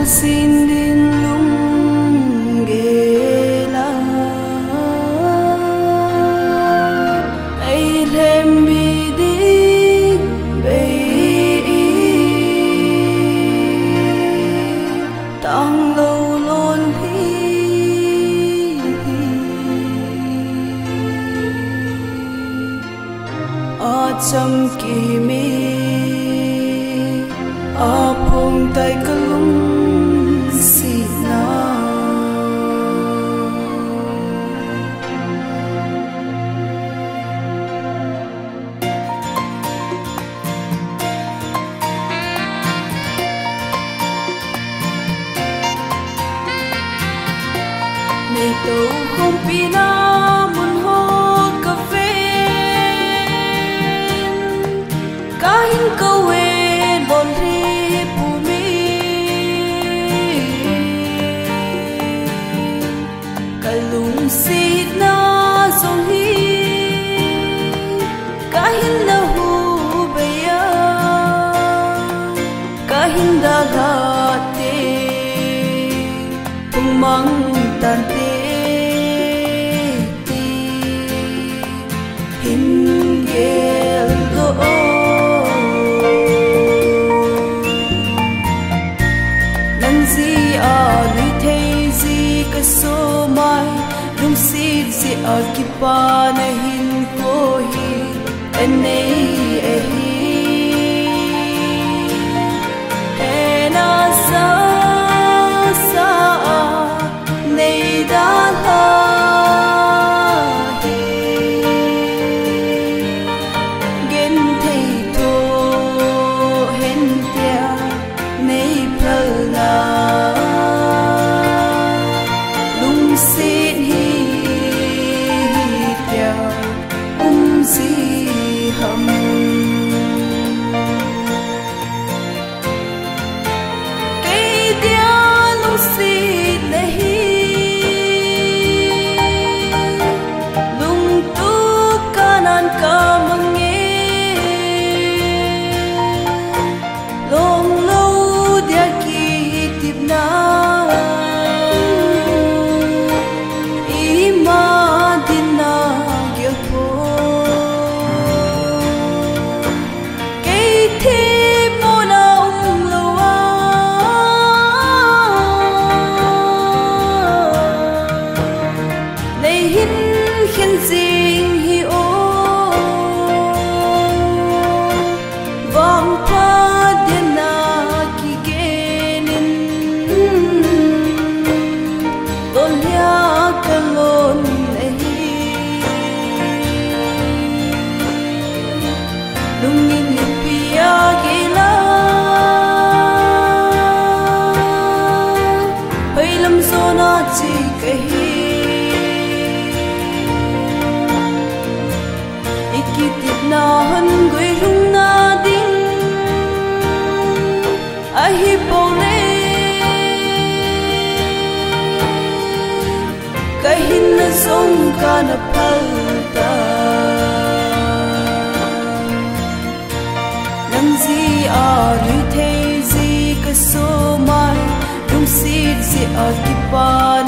xin đến lung ghê la ai lem bi đi bay tang lâu lon hi a chăm kỳ mi a phong tay ka lung si na này tàu không pina mun ho cà phê cá hin câu en bon ri pu mi ka lung si na song hi cá hin na hu be ya cá hin da ga te tung mang tan te so mai lung si si akipa na hin ko hi anei e hi na sa sa nei da la hi gen thei to hen tia nei phal la xin hi tia si hầm cây tia lung si nahi lung tu kanan ka mange long lâu dia ki tip na khen ding hi ô vang pha điện na ki genin tôn lia ka lon hi lungin ni pia gila pai lam zona chi kahi na hân gửi rung na đinh ai hi bầu lê cái hin na sông ca na palta nam gì à lưỡi thế gì cái số mai rung xịt gì à kipa